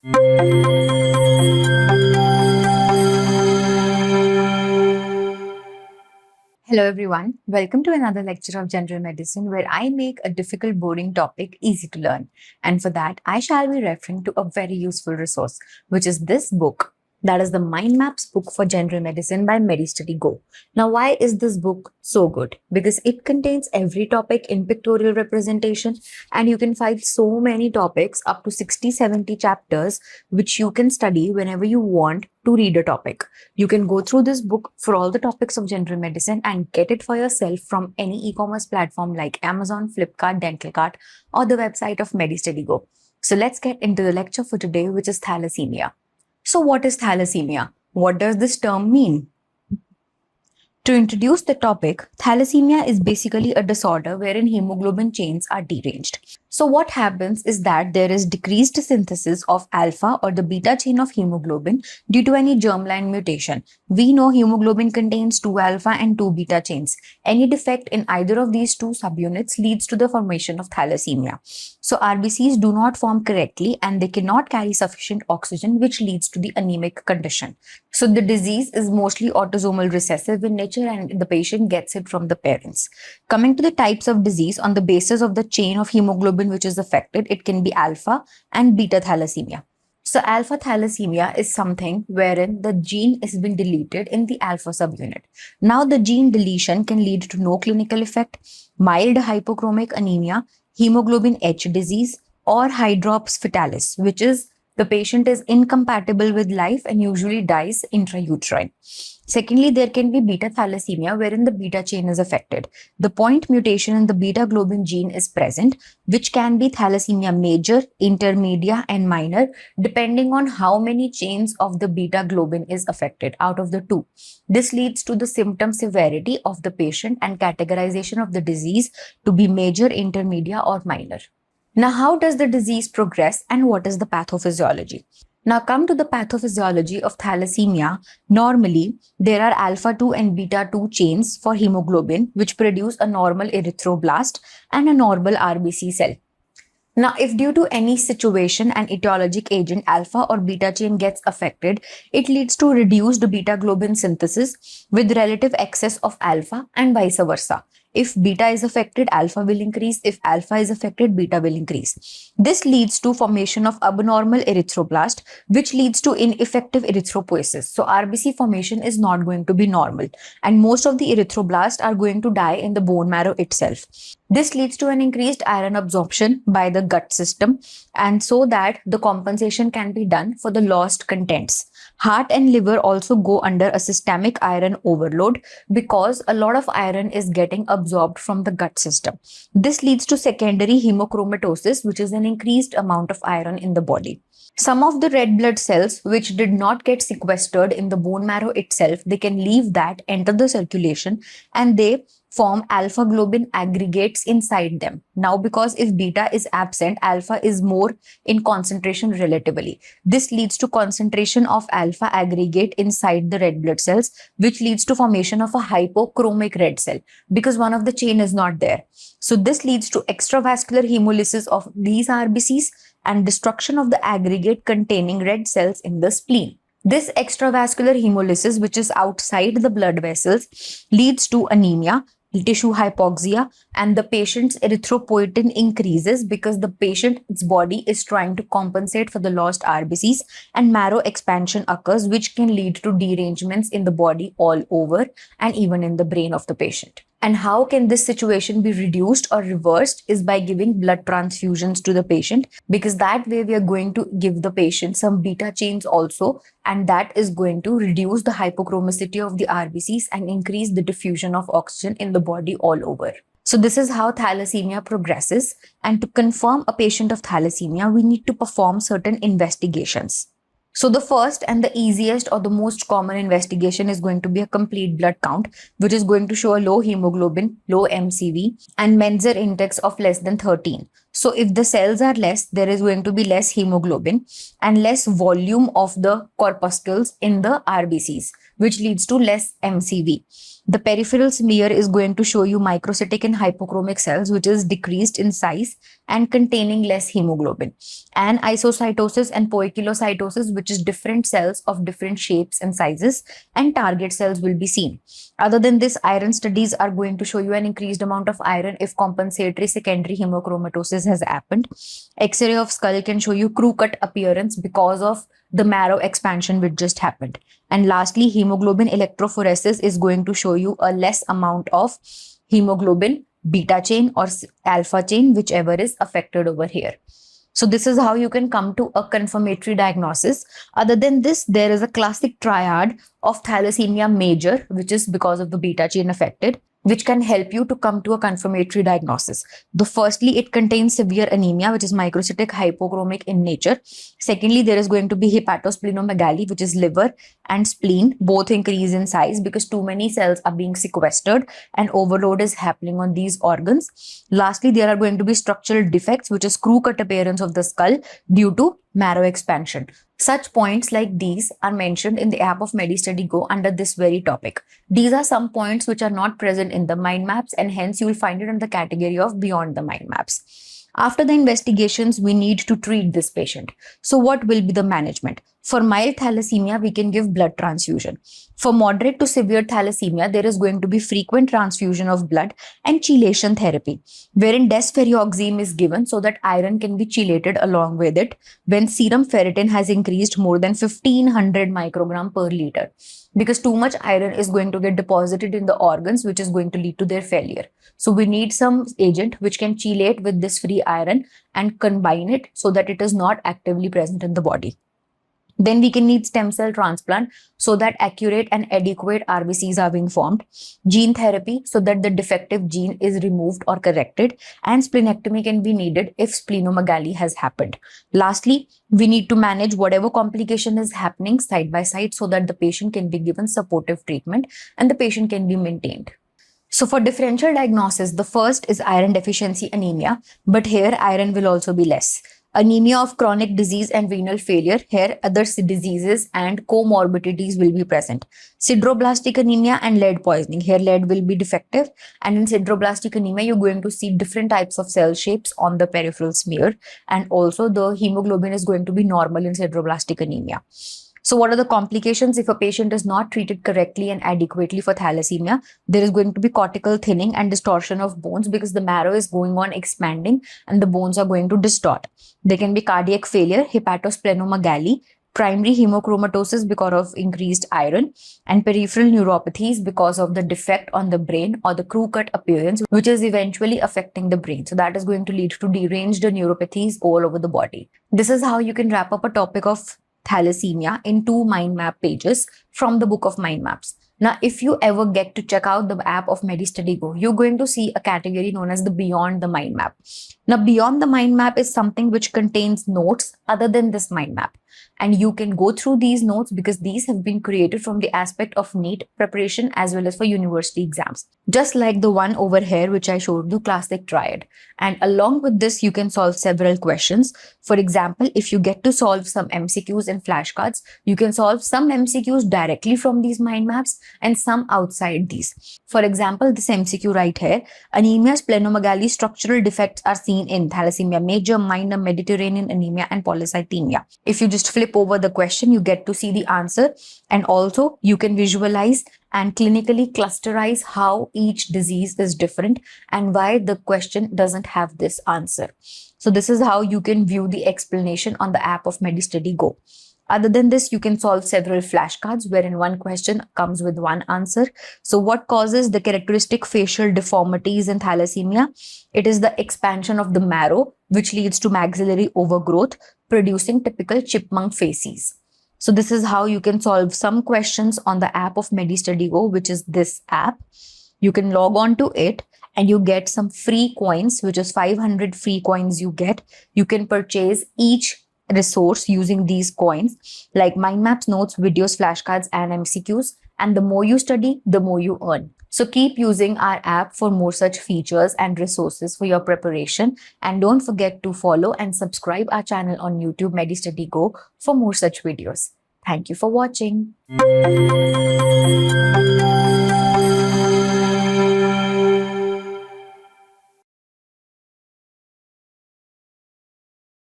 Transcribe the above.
Hello everyone, welcome to another lecture of general medicine where I make a difficult boring topic easy to learn. And for that, I shall be referring to a very useful resource, which is this book. That is the Mind Maps book for general medicine by MediStudy Go. Now, why is this book so good? Because it contains every topic in pictorial representation, and you can find so many topics, up to 60-70 chapters, which you can study whenever you want to read a topic. You can go through this book for all the topics of general medicine and get it for yourself from any e-commerce platform like Amazon, Flipkart, Dentalcart, or the website of MediStudy Go. So let's get into the lecture for today, which is thalassemia. So what is thalassemia? What does this term mean? To introduce the topic, thalassemia is basically a disorder wherein hemoglobin chains are deranged. So what happens is that there is decreased synthesis of alpha or the beta chain of hemoglobin due to any germline mutation. We know hemoglobin contains 2 alpha and 2 beta chains. Any defect in either of these two subunits leads to the formation of thalassemia. So RBCs do not form correctly and they cannot carry sufficient oxygen, which leads to the anemic condition. So the disease is mostly autosomal recessive in nature and the patient gets it from the parents. Coming to the types of disease on the basis of the chain of hemoglobin which is affected, it can be alpha and beta thalassemia. So alpha thalassemia is something wherein the gene has been deleted in the alpha subunit. Now the gene deletion can lead to no clinical effect, mild hypochromic anemia, hemoglobin H disease, or hydrops fetalis, which is the patient is incompatible with life and usually dies intrauterine. Secondly, there can be beta thalassemia wherein the beta chain is affected. The point mutation in the beta globin gene is present, which can be thalassemia major, intermedia, and minor, depending on how many chains of the beta globin is affected out of the two. This leads to the symptom severity of the patient and categorization of the disease to be major, intermedia, or minor. Now, how does the disease progress and what is the pathophysiology? Now, come to the pathophysiology of thalassemia. Normally, there are alpha-2 and beta-2 chains for hemoglobin, which produce a normal erythroblast and a normal RBC cell. Now, if due to any situation an etiologic agent alpha or beta chain gets affected, it leads to reduced beta globin synthesis with relative excess of alpha and vice versa. If beta is affected, alpha will increase. If alpha is affected, beta will increase. This leads to formation of abnormal erythroblast, which leads to ineffective erythropoiesis. So RBC formation is not going to be normal, and most of the erythroblasts are going to die in the bone marrow itself. This leads to an increased iron absorption by the gut system, and so that the compensation can be done for the lost contents. Heart and liver also go under a systemic iron overload because a lot of iron is getting absorbed from the gut system. This leads to secondary hemochromatosis, which is an increased amount of iron in the body. Some of the red blood cells which did not get sequestered in the bone marrow itself, they can leave that, enter the circulation, and they form alpha globin aggregates inside them. Now, because if beta is absent, alpha is more in concentration relatively. This leads to concentration of alpha aggregate inside the red blood cells, which leads to formation of a hypochromic red cell because one of the chain is not there. So this leads to extravascular hemolysis of these RBCs and destruction of the aggregate containing red cells in the spleen. This extravascular hemolysis, which is outside the blood vessels, leads to anemia, tissue hypoxia, and the patient's erythropoietin increases because the patient's body is trying to compensate for the lost RBCs, and marrow expansion occurs, which can lead to derangements in the body all over and even in the brain of the patient. And how can this situation be reduced or reversed is by giving blood transfusions to the patient, because that way we are going to give the patient some beta chains also, and that is going to reduce the hypochromicity of the RBCs and increase the diffusion of oxygen in the body all over. So this is how thalassemia progresses, and to confirm a patient of thalassemia, we need to perform certain investigations. So the first and the easiest or the most common investigation is going to be a complete blood count, which is going to show a low hemoglobin, low MCV, and Menzer index of less than 13. So if the cells are less, there is going to be less hemoglobin and less volume of the corpuscles in the RBCs, which leads to less MCV. The peripheral smear is going to show you microcytic and hypochromic cells, which is decreased in size and containing less hemoglobin, and isocytosis and poikilocytosis, which is different cells of different shapes and sizes, and target cells will be seen. Other than this, iron studies are going to show you an increased amount of iron if compensatory secondary hemochromatosis has happened. X-ray of skull can show you crew-cut appearance because of the marrow expansion which just happened. And lastly, hemoglobin electrophoresis is going to show you a less amount of hemoglobin beta chain or alpha chain, whichever is affected over here. So this is how you can come to a confirmatory diagnosis. Other than this, there is a classic triad of thalassemia major, which is because of the beta chain affected, which can help you to come to a confirmatory diagnosis. Firstly, it contains severe anemia, which is microcytic hypochromic in nature. Secondly, there is going to be hepatosplenomegaly, which is liver and spleen, both increase in size because too many cells are being sequestered and overload is happening on these organs. Lastly, there are going to be structural defects, which is screw-cut appearance of the skull due to marrow expansion. Such points like these are mentioned in the app of MediStudy Go under this very topic. These are some points which are not present in the mind maps, and hence you will find it in the category of beyond the mind maps. After the investigations, we need to treat this patient. So what will be the management? For mild thalassemia, we can give blood transfusion. For moderate to severe thalassemia, there is going to be frequent transfusion of blood and chelation therapy, wherein desferrioxime is given so that iron can be chelated along with it when serum ferritin has increased more than 1500 microgram per liter, because too much iron is going to get deposited in the organs, which is going to lead to their failure. So we need some agent which can chelate with this free iron and combine it so that it is not actively present in the body. Then we can need stem cell transplant so that accurate and adequate RBCs are being formed, gene therapy so that the defective gene is removed or corrected, and splenectomy can be needed if splenomegaly has happened. Lastly, we need to manage whatever complication is happening side by side so that the patient can be given supportive treatment and the patient can be maintained. So for differential diagnosis, the first is iron deficiency anemia, but here iron will also be less. Anemia of chronic disease and renal failure, here other diseases and comorbidities will be present. Sideroblastic anemia and lead poisoning, here lead will be defective, and in sideroblastic anemia you're going to see different types of cell shapes on the peripheral smear, and also the hemoglobin is going to be normal in sideroblastic anemia. So what are the complications if a patient is not treated correctly and adequately for thalassemia? There is going to be cortical thinning and distortion of bones because the marrow is going on expanding and the bones are going to distort. There can be cardiac failure, hepatosplenomegaly, primary hemochromatosis because of increased iron, and peripheral neuropathies because of the defect on the brain or the crew-cut appearance, which is eventually affecting the brain. So that is going to lead to deranged neuropathies all over the body. This is how you can wrap up a topic of thalassemia in 2 mind map pages from the book of mind maps. Now, if you ever get to check out the app of MediStudy Go, you're going to see a category known as the Beyond the Mind Map. Now, Beyond the Mind Map is something which contains notes other than this mind map. And you can go through these notes because these have been created from the aspect of NEET preparation as well as for university exams. Just like the one over here, which I showed you, classic Triad. And along with this, you can solve several questions. For example, if you get to solve some MCQs and flashcards, you can solve some MCQs directly from these mind maps and some outside these. For example, this MCQ right here, anemia, splenomegaly, structural defects are seen in thalassemia major, minor, Mediterranean anemia, and polycythemia. If you just flip over the question, you get to see the answer, and also you can visualize and clinically clusterize how each disease is different and why the question doesn't have this answer. So this is how you can view the explanation on the app of MediStudy Go. Other than this, you can solve several flashcards wherein one question comes with one answer. So what causes the characteristic facial deformities in thalassemia? It is the expansion of the marrow, which leads to maxillary overgrowth, producing typical Chipmunk Facies. So this is how you can solve some questions on the app of MediStudy Go, which is this app. You can log on to it and you get some free coins, which is 500 free coins you get. You can purchase each resource using these coins like mind maps, notes, videos, flashcards, and MCQs. And the more you study, the more you earn. So keep using our app for more such features and resources for your preparation. And don't forget to follow and subscribe our channel on YouTube MediStudy Go for more such videos. Thank you for watching.